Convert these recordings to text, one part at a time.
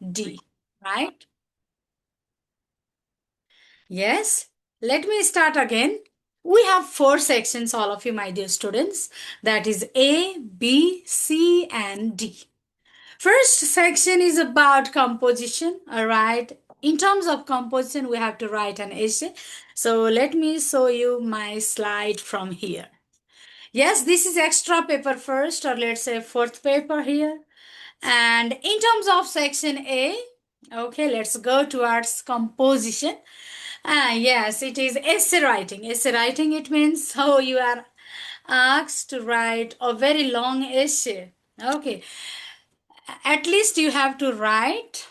D, right? Yes. Let me start again. We have four sections, all of you, my dear students. That is A, B, C, and D. First section is about composition, all right? In terms of composition, we have to write an essay. So let me show you my slide from here. Yes, this is extra paper first, or let's say fourth paper here. And in terms of section A, okay, let's go towards composition. Yes, it is essay writing. Essay writing, it means so you are asked to write a very long essay. Okay, at least you have to write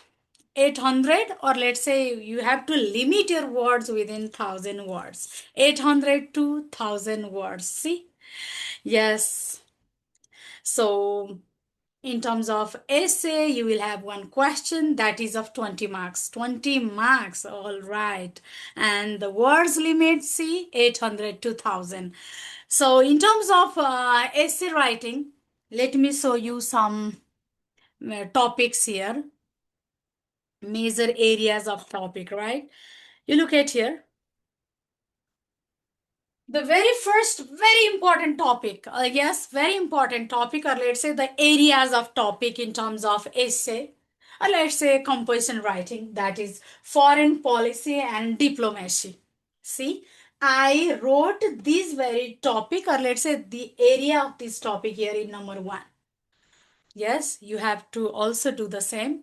800, or let's say you have to limit your words within 1000 words. 800 to 1000 words. See? Yes. So in terms of essay, you will have one question that is of 20 marks. 20 marks, all right. And the words limit, see, 800 to 1000. So in terms of essay writing, let me show you some topics here. Major areas of topic, right? You look at here. The very first, very important topic, yes, very important topic, or let's say the areas of topic in terms of essay, or let's say composition writing, that is foreign policy and diplomacy. See, I wrote this very topic, or let's say the area of this topic here in number one. Yes, you have to also do the same.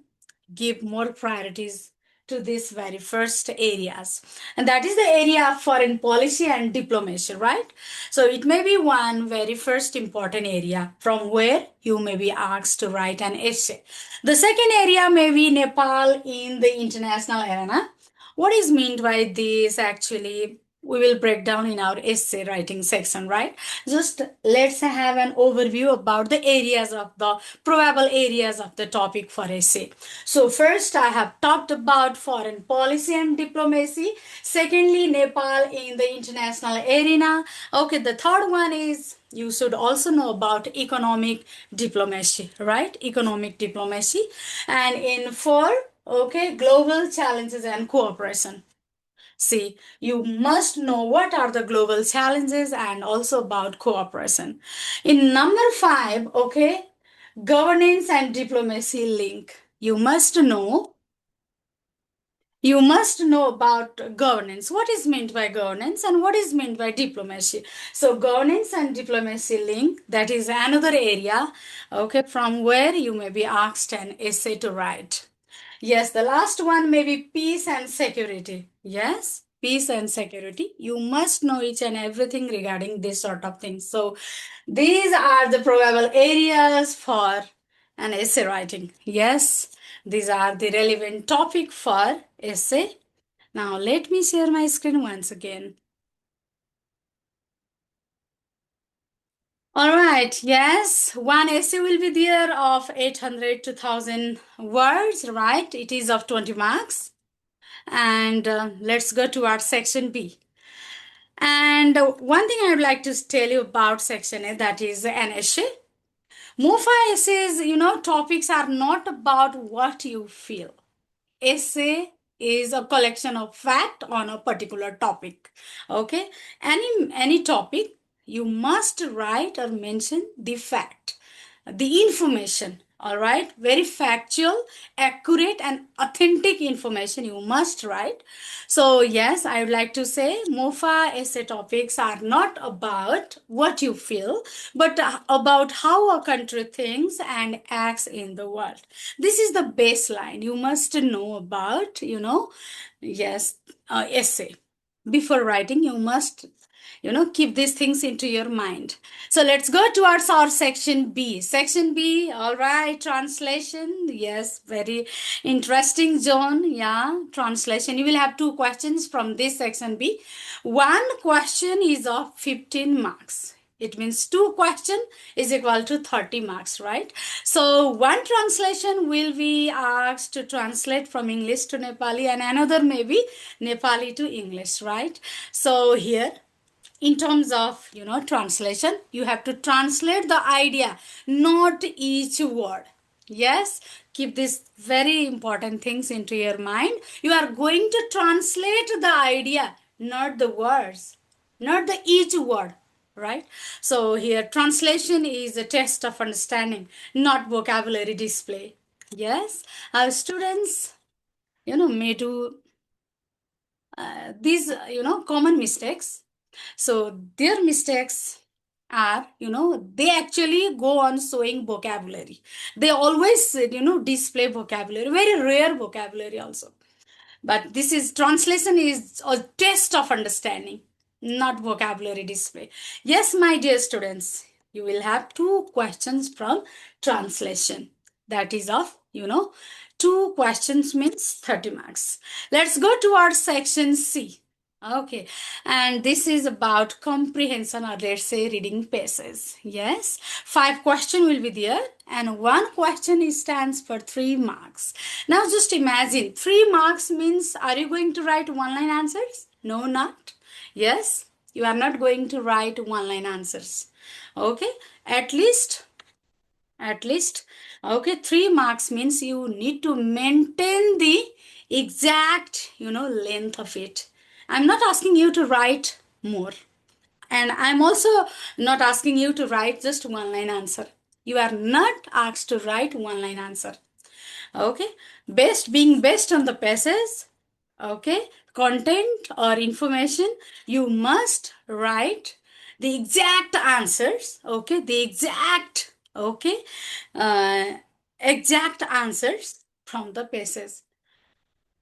Give more priorities to these very first areas. And that is the area of foreign policy and diplomacy, right? So it may be one very first important area from where you may be asked to write an essay. The second area may be Nepal in the international arena. What is meant by this actually? We will break down in our essay writing section, right? Just let's have an overview about the areas of the probable areas of the topic for essay. So first I have talked about foreign policy and diplomacy. Secondly, Nepal in the international arena. Okay, the third one is you should also know about economic diplomacy, right? Economic diplomacy. And in four, okay, global challenges and cooperation. See, you must know what are the global challenges and also about cooperation. In number five, okay, governance and diplomacy link. You must know about governance. What is meant by governance and what is meant by diplomacy? So governance and diplomacy link, that is another area, okay, from where you may be asked an essay to write. Yes, the last one may be peace and security. Yes, peace and security. You must know each and everything regarding this sort of things. So these are the probable areas for an essay writing. Yes, these are the relevant topic for essay. Now let me share my screen once again. All right, yes, one essay will be there of 800 to 1000 words, right? It is of 20 marks. And let's go to our section B. And one thing I would like to tell you about section A, that is an essay. MoFA essays, topics are not about what you feel. Essay is a collection of fact on a particular topic. Okay, any topic, you must write or mention the fact, the information. All right, very factual, accurate, and authentic information you must write. So yes, I would like to say MoFA essay topics are not about what you feel, but about how a country thinks and acts in the world. This is the baseline you must know about, yes, essay. Before writing, you must keep these things into your mind. So let's go towards our section B. Section B, all right, translation. Yes, very interesting zone. Yeah, translation. You will have two questions from this section B. One question is of 15 marks. It means two question is equal to 30 marks, right? So one translation will be asked to translate from English to Nepali, and another may be Nepali to English, right? So here, in terms of translation, you have to translate the idea, not each word. Yes, keep these very important things into your mind. You are going to translate the idea, not the words, not the each word, right? So here translation is a test of understanding, not vocabulary display. Yes, our students, may do these, common mistakes. So their mistakes are, they actually go on showing vocabulary. They always, display vocabulary, very rare vocabulary also. But this is translation is a test of understanding, not vocabulary display. Yes, my dear students, you will have two questions from translation. That is of, two questions means 30 marks. Let's go to our section C. Okay, and this is about comprehension, or let's say reading paces. Yes, 5 questions will be there, and one question stands for 3 marks. Now just imagine 3 marks means, are you going to write one line answers? No, not. Yes, you are not going to write one line answers. Okay, at least okay, 3 marks means you need to maintain the exact length of it. I'm not asking you to write more, and I'm also not asking you to write just one line answer. You are not asked to write one line answer. Okay, based on the passage, okay, content or information, you must write the exact answers. Okay, the uh, exact answers from the passage.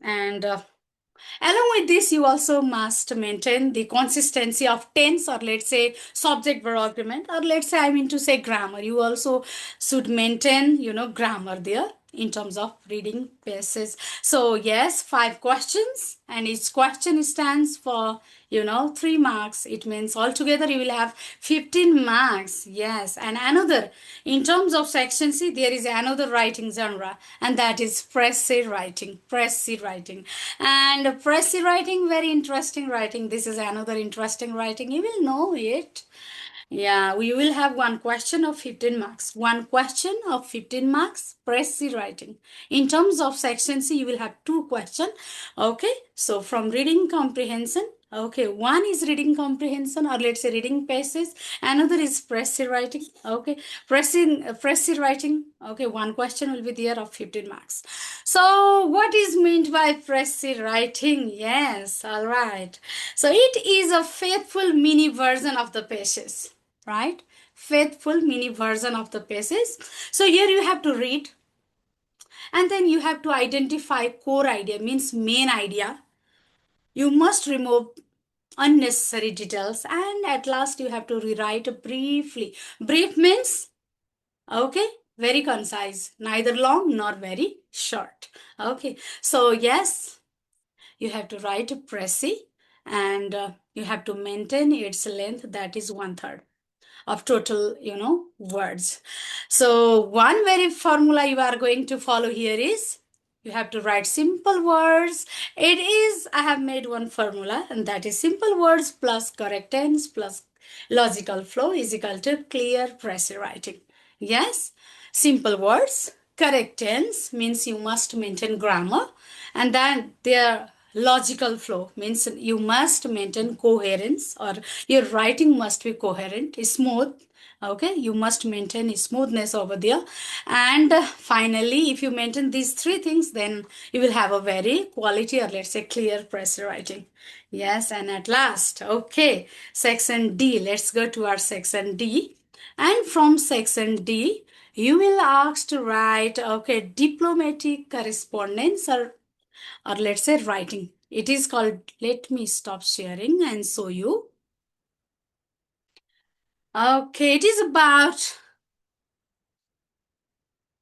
And along with this, you also must maintain the consistency of tense, or let's say subject verb agreement, or let's say I mean to say grammar. You also should maintain, grammar there in terms of reading passage. So yes, 5 questions, and each question stands for 3 marks. It means altogether you will have 15 marks. Yes, and another, in terms of section C, there is another writing genre, and that is precis writing. Precis writing, and precis writing, very interesting writing. This is another interesting writing. You will know it. Yeah, we will have one question of 15 marks. One question of 15 marks, precis writing. In terms of section C, you will have 2 questions. Okay, so from reading comprehension, okay, one is reading comprehension, or let's say reading passage. Another is precis writing. Okay, precis writing. Okay, one question will be there of 15 marks. So what is meant by precis writing? Yes, all right. So it is a faithful mini version of the passage, right? Faithful mini version of the passage. So here you have to read, and then you have to identify core idea, means main idea. You must remove unnecessary details, and at last you have to rewrite briefly. Brief means, okay, very concise, neither long nor very short. Okay, so yes, you have to write a precis, and you have to maintain its length, that is 1/3 of total, words. So one very formula you are going to follow here is, you have to write simple words. It is, I have made one formula, and that is simple words plus correct tense plus logical flow is equal to clear, precis writing. Yes, simple words, correct tense means you must maintain grammar, and then their logical flow means you must maintain coherence, or your writing must be coherent, smooth. Okay, you must maintain smoothness over there. And finally, if you maintain these 3 things, then you will have a very quality, or let's say clear, precis writing. Yes, and at last, okay, section D. Let's go to our section D. And from section D, you will ask to write, okay, diplomatic correspondence, or let's say writing. It is called, let me stop sharing and show you. Okay, it is about,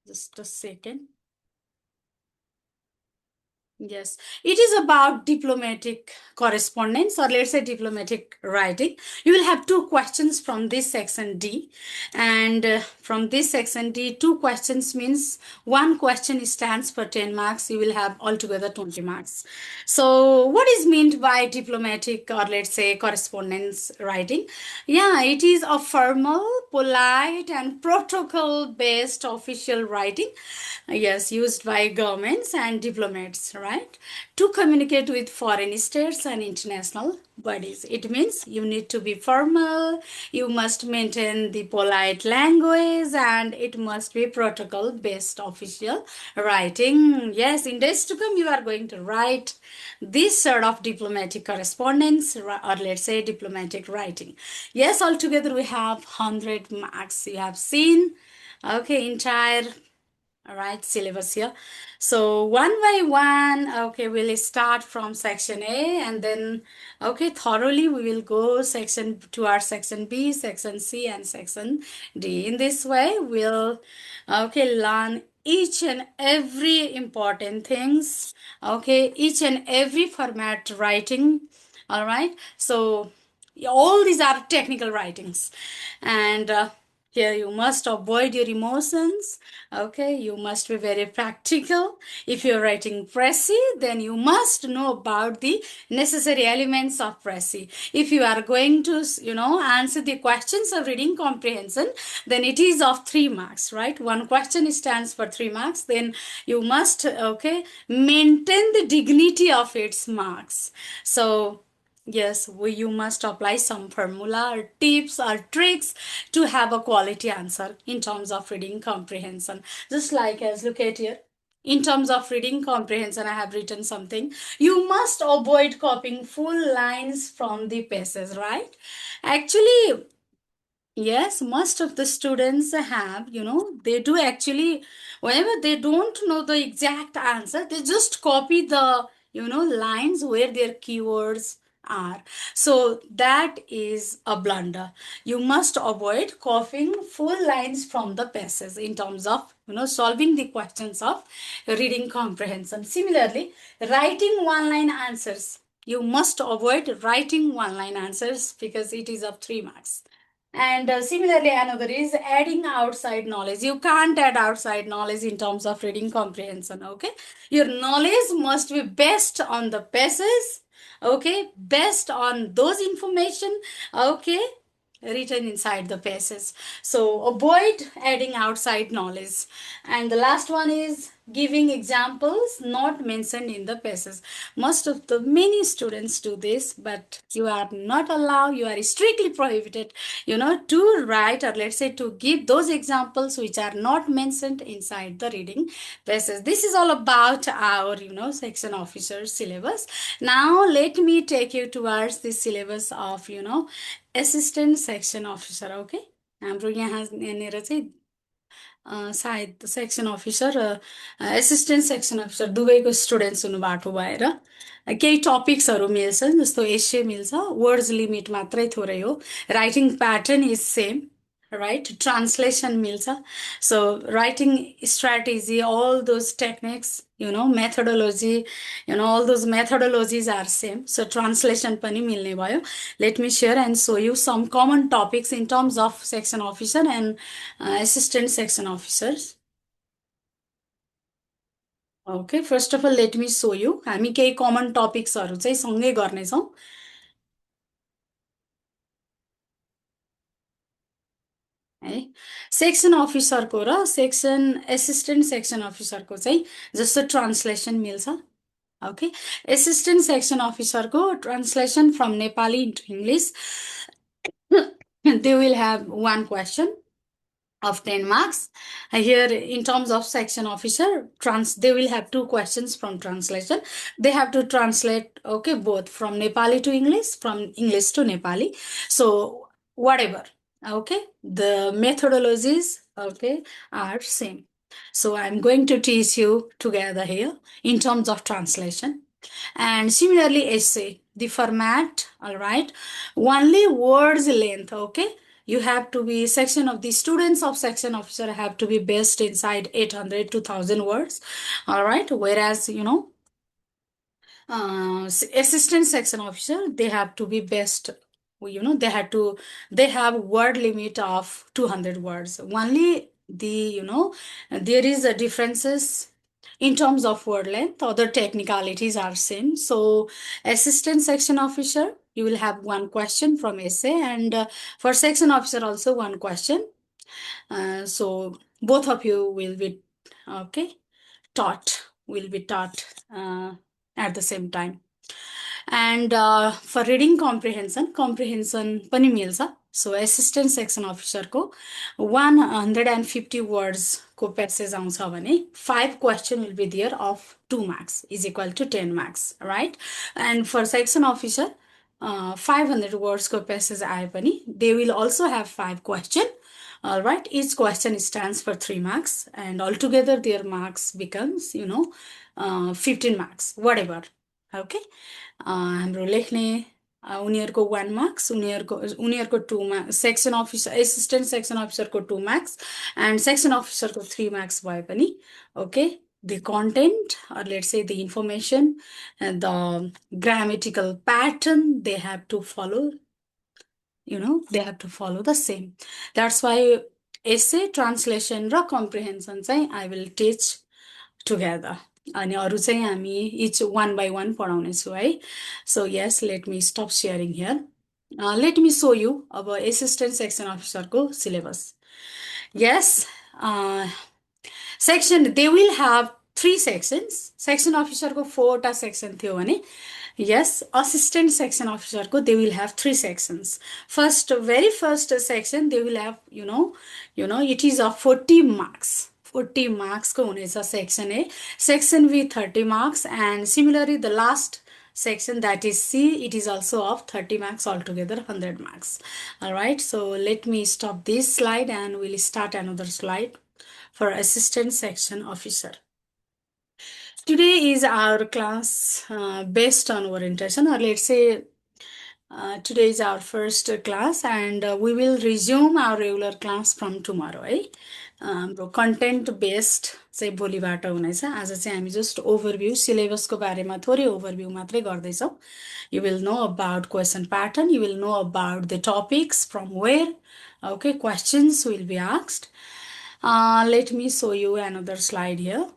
just a second. Yes, it is about diplomatic correspondence, or let's say diplomatic writing. You will have two questions from this section D, and from this section D, two questions means one question stands for 10 marks. You will have altogether 20 marks. So, what is meant by diplomatic, or let's say correspondence writing? Yeah, it is a formal, polite, and protocol based official writing, yes, used by governments and diplomats, right, to communicate with foreign states and international bodies. It means you need to be formal, you must maintain the polite language, and it must be protocol based official writing. Yes, in days to come, you are going to write this sort of diplomatic correspondence, or let's say diplomatic writing. Yes, altogether we have 100 marks. You have seen, okay, entire, all right, syllabus here. So one by one, okay, we'll start from section A, and then, okay, thoroughly we will go section to our section B, section C, and section D. In this way, we'll, okay, learn each and every important things, okay, each and every format writing. All right. So all these are technical writings, and here you must avoid your emotions. Okay, you must be very practical. If you're writing precis, then you must know about the necessary elements of precis. If you are going to, answer the questions of reading comprehension, then it is of 3 marks, right? One question stands for 3 marks. Then you must, okay, maintain the dignity of its marks. So yes, you must apply some formula or tips or tricks to have a quality answer in terms of reading comprehension. Just like as look at here. In terms of reading comprehension, I have written something. You must avoid copying full lines from the pages, right? Actually, yes, most of the students have, they do actually, whenever they don't know the exact answer, they just copy the, lines where their keywords are. So that is a blunder. You must avoid copying full lines from the passage in terms of, solving the questions of reading comprehension. Similarly, writing one line answers. You must avoid writing one line answers because it is of 3 marks. And similarly, another is adding outside knowledge. You can't add outside knowledge in terms of reading comprehension, okay? Your knowledge must be based on the passage, okay? Based on those information, okay? Written inside the passage. So avoid adding outside knowledge. And the last one is giving examples not mentioned in the passage. Most of the many students do this, but you are not allowed, you are strictly prohibited, to write, or let's say to give those examples which are not mentioned inside the reading passage. This is all about our, section officer syllabus. Now let me take you towards the syllabus of, assistant section officer, okay? हाम्रो यहाँ यहाँनिर चाहिँ सायद section officer र assistant section officer दुवैको students हुनु भएको भएर केही टपिक्सहरू मिल्छन्, जस्तो एसए मिल्छ, वर्ड्स लिमिट मात्रै थोरै हो, writing pattern is same, right? Translation milsa. So writing strategy, all those techniques, methodology, all those methodologies are same. So translation pani milne bhayo. Let me share and show you some common topics in terms of section officer and assistant section officers. Okay, first of all, let me show you. हामी केही common topics हरु चाहिँ सँगै गर्ने छौं. है section अफिसरको र सेक्सन एसिस्टेन्ट सेक्सन अफिसरको चाहिँ जस्तो ट्रान्सलेसन मिल्छ. ओके, एसिस्टेन्ट सेक्सन अफिसरको translation from Nepali into English, they will have one question of 10 marks. Here in terms of section officer, they will have 2 questions from translation. They have to translate, okay, both from Nepali to English, from English to Nepali. So whatever, okay, the methodologies, okay, are same. So I'm going to teach you together here in terms of translation. And similarly, essay, the format, all right, only words length, okay. You have to be section of the students of section officer have to be based inside 800 to 1000 words, all right. Whereas, Assistant section officer, they have to be best. They have word limit of 200 words only. There is a differences in terms of word length. Other technicalities are same. So assistant section officer, you will have one question from essay, and for section officer also one question. So both of you will be okay taught will be taught at the same time. And for reading comprehension पनि मिल्छ. So assistant section officer को 150 words को passage आउँछ भने 5 question will be there of 2 marks is equal to 10 marks, right? And for section officer 500 words को passage आए पनि they will also have 5 question. All right, each question stands for 3 marks, and altogether their marks becomes 15 marks, whatever. Okay, हाम्रो लेख्ने उनीहरूको 1 marks, उनीहरूको 2 marks, section officer, assistant section officer को 2 marks, and section officer को 3 marks भए पनि, okay, the content, or let's say the information and the grammatical pattern, they have to follow. They have to follow the same. That's why essay, translation raw comprehension चाहिँ I will teach together. अनि अरू चाहिँ हामी each one by one पढाउनेछु है. So yes, let me stop sharing here. Let me show you अब assistant section officer को syllabus. Yes, section, they will have 3 sections. Section officer को 4 टा section थियो भने yes, assistant section officer ko they will have 3 sections. Very first section they will have it is of 40 marks. 40 marks ko hunecha section A. Section B 30 marks, and similarly the last section, that is C, it is also of 30 marks, altogether 100 marks. All right, so let me stop this slide and we'll start another slide for assistant section officer. Today is our class based on orientation, or let's say today is our first class, and we will resume our regular class from tomorrow. Content based चाहिँ भोलिबाट हुनेछ. आज चाहिँ हामी just overview syllabus को बारेमा थोरै overview मात्रै गर्दैछौँ. You will know about question pattern, you will know about the topics from where, okay, questions will be asked. Let me show you another slide here.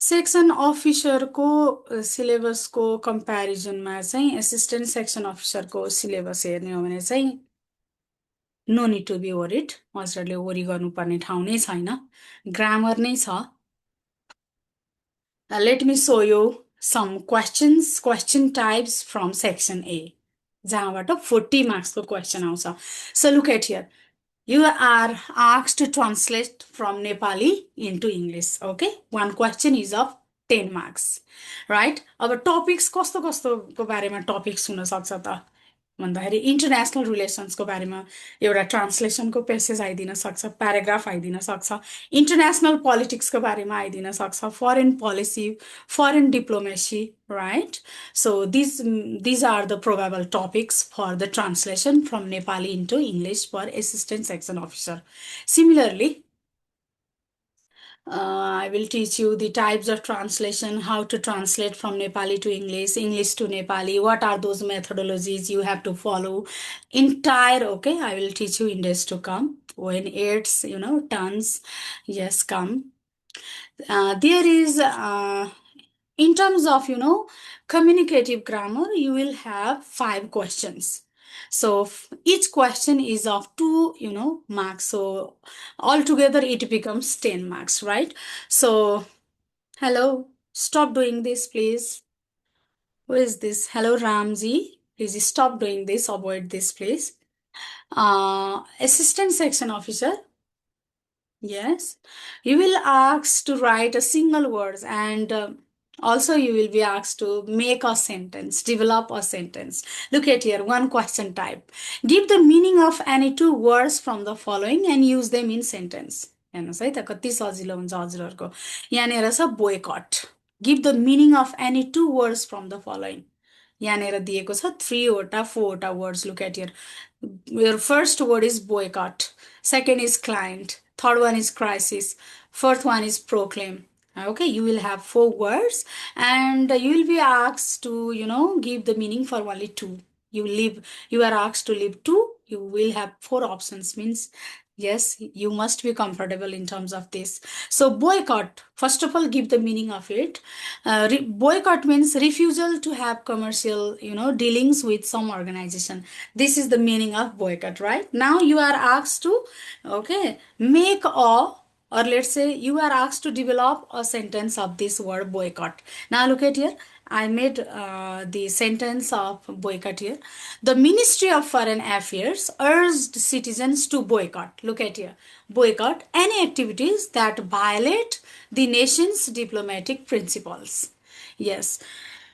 Section अफिसरको सिलेबसको कम्पेरिजनमा चाहिँ assistant section अफिसरको सिलेबस हेर्ने हो भने चाहिँ no need to be worried, हजुरहरूले वरि गर्नुपर्ने ठाउँ नै छैन, ग्रामर नै छ. Let me show you some question types from section A, जहाँबाट 40 मार्क्सको क्वेसन आउँछ. So look at here. You are asked to translate from Nepali into English. Okay, one question is of 10 marks, right? अब topics कस्तो को बारेमा topics हुन सक्छ त भन्दाखेरि इन्टरनेसनल रिलेसन्सको बारेमा एउटा ट्रान्सलेसनको पेसेज आइदिन सक्छ, प्याराग्राफ आइदिन सक्छ, इन्टरनेसनल पोलिटिक्सको बारेमा आइदिन सक्छ, foreign policy, foreign diplomacy, right? So these are the probable topics for the translation from Nepali into English for assistant section officer. Similarly, I will teach you the types of translation, how to translate from Nepali to English, English to Nepali, what are those methodologies you have to follow. Entire, okay, I will teach you in days to come. When it's, tons, yes, come. There is, in terms of, communicative grammar, you will have 5 questions. So each question is of 2, marks. So altogether it becomes 10 marks, right? So, hello, stop doing this, please. Who is this? Hello, Ramji. Please stop doing this. Avoid this, please. Assistant section officer. Yes. You will ask to write a single words, and Also, you will be asked to make a sentence, develop a sentence. Look at here, one question type. Give the meaning of any two words from the following and use them in sentence. हेर्नुहोस् है त कति सजिलो हुन्छ हजुरहरूको यहाँनिर छ boycott. Give the meaning of any two words from the following. यहाँनिर दिएको छ 3वटा 4वटा words. Look at here. Your first word is boycott. Second is client. Third one is crisis. Fourth one is proclaim. Okay, you will have 4 words and you will be asked to, give the meaning for only 2. You are asked to leave 2. You will have 4 options, means yes, you must be comfortable in terms of this. So boycott, first of all, give the meaning of it. Boycott means refusal to have commercial, dealings with some organization. This is the meaning of boycott, right? Now you are asked to, make or let's say you are asked to develop a sentence of this word boycott. Now look at here. I made the sentence of boycott here. The Ministry of Foreign Affairs urged citizens to boycott. Look at here. Boycott any activities that violate the nation's diplomatic principles. Yes.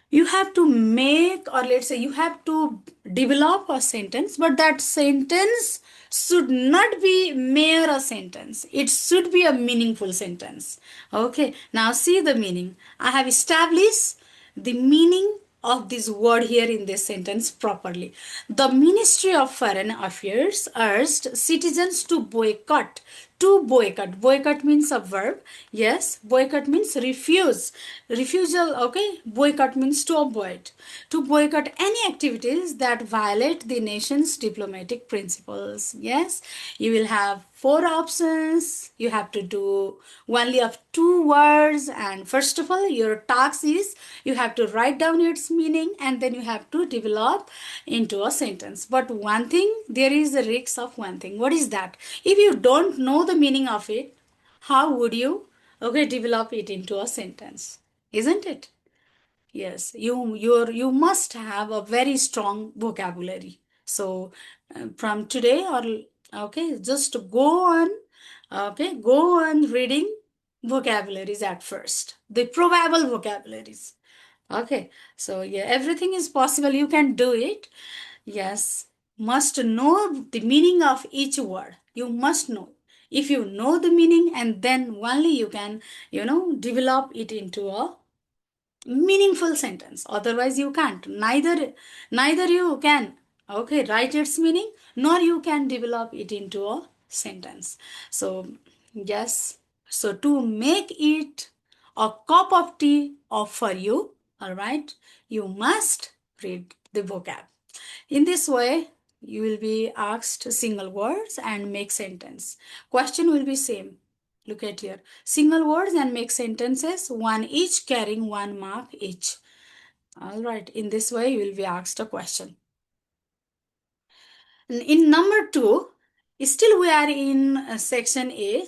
You have to make, or let's say you have to develop a sentence, but that sentence should not be mere a sentence. It should be a meaningful sentence. Okay, now see the meaning. I have established the meaning of this word here in this sentence properly. The Ministry of Foreign Affairs urged citizens to boycott. To boycott. Boycott means a verb. Yes, boycott means refuse. Refusal, okay? Boycott means to avoid. To boycott any activities that violate the nation's diplomatic principles. Yes, you will have 4 options. You have to do only of 2 words. And first of all, your task is you have to write down its meaning and then you have to develop into a sentence. But one thing, there is a risk of one thing. What is that? If you don't know the meaning of it, how would you develop it into a sentence? Isn't it? Yes, you must have a very strong vocabulary. So from today just go on reading vocabularies at first, the probable vocabularies. Okay, so yeah, everything is possible. You can do it. Yes, must know the meaning of each word. You must know. If you know the meaning, and then only you can, develop it into a meaningful sentence. Otherwise, you can't. Neither you can, write its meaning, nor you can develop it into a sentence. So, yes. So to make it a cup of tea for you, all right, you must read the vocab. In this way, you will be asked single words and make sentence. Question will be same. Look at here. Single words and make sentences, 1 each, carrying 1 mark each. All right. In this way, you will be asked a question. In number 2, still we are in section A.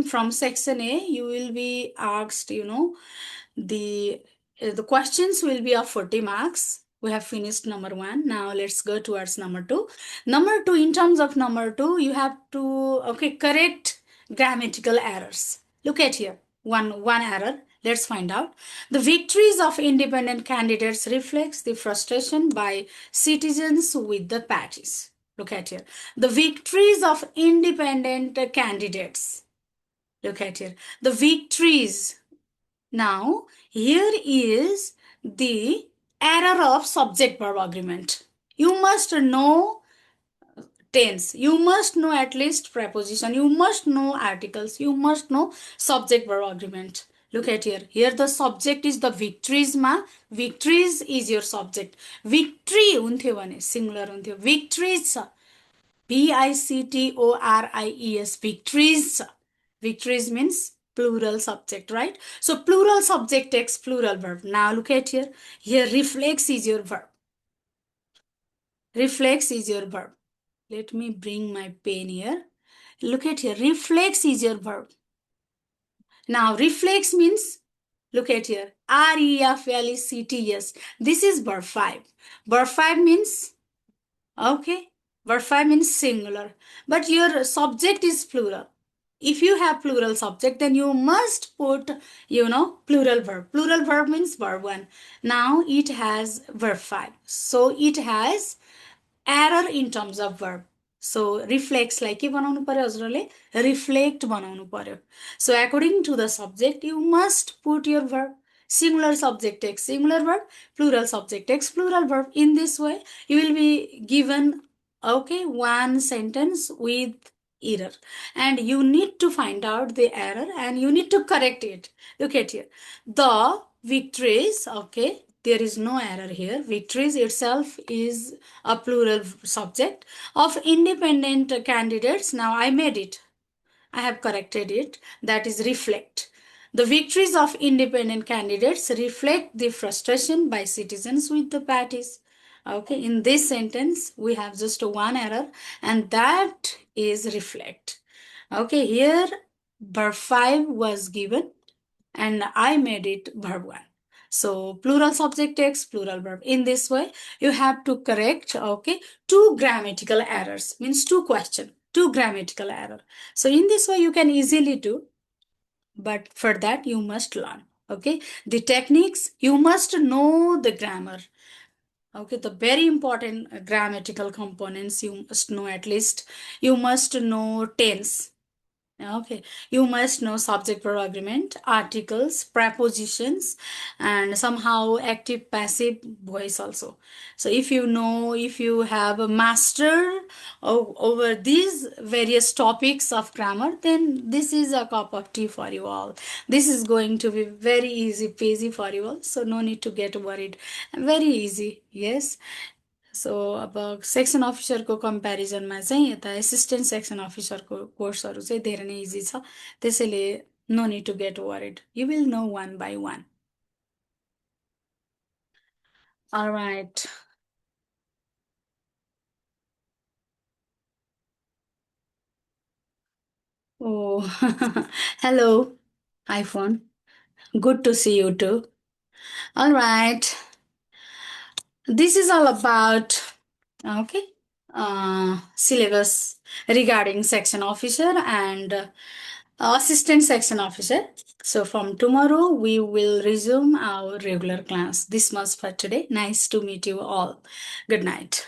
From section A, you will be asked, the questions will be of 40 marks. We have finished number 1. Now let's go towards number 2. Number 2, in terms of number 2, you have to correct grammatical errors. Look at here. One error. Let's find out. The victories of independent candidates reflects the frustration by citizens with the parties. Look at here. The victories of independent candidates. Look at here. The victories. Now, here is the error of subject-verb agreement. You must know tense. You must know at least preposition. You must know articles. You must know subject-verb agreement. Look at here. Here the subject is the victories ma. Victories is your subject. Victory हुन्थ्यो भने singular हुन्थ्यो. Victories छ. VICTORIES. Victories. Victories means plural subject, right? So plural subject takes plural verb. Now look at here. Here reflex is your verb. Reflex is your verb. Let me bring my pen here. Look at here. Reflex is your verb. Now reflex means, look at here. REFLECTS. This is verb 5. Verb 5 means, verb 5 means singular. But your subject is plural. if you have plural subject, then you must put, plural verb. Plural verb means verb 1. Now it has verb 5. So it has error in terms of verb. So reflects like के बनाउनु पर्यो हजुरले reflect बनाउनु पर्यो. So according to the subject, you must put your verb. Singular subject takes singular verb, plural subject takes plural verb. In this way, you will be given, okay, one sentence with error, and you need to find out the error and you need to correct it. Look at here. The victories, okay, there is no error here. Victories itself is a plural subject of independent candidates. Now I made it. I have corrected it. That is reflect. The victories of independent candidates reflect the frustration by citizens with the parties. Okay, in this sentence, we have just one error, and that is reflect. Okay, here verb 5 was given, and I made it verb 1. So plural subject takes plural verb. In this way, you have to correct, okay, 2 grammatical errors, means 2 question, 2 grammatical error. So in this way, you can easily do, but for that, you must learn, okay. The techniques, you must know the grammar. Okay, the very important grammatical components you must know at least. You must know tense. Okay, you must know subject verb agreement, articles, prepositions, and somehow active passive voice also. So if you have a master over these various topics of grammar, then this is a cup of tea for you all. This is going to be very easy peasy for you all. So no need to get worried. Very easy, yes. सो अब section अफिसरको कम्पेरिजनमा चाहिँ यता assistant section अफिसरको कोर्सहरू चाहिँ धेरै नै easy छ त्यसैले no need to get worried you will know one by one alright oh hello iPhone good to see you too alright this is all about okay syllabus regarding section officer and assistant section officer. So from tomorrow we will resume our regular class. This much for today. Nice to meet you all. Good night.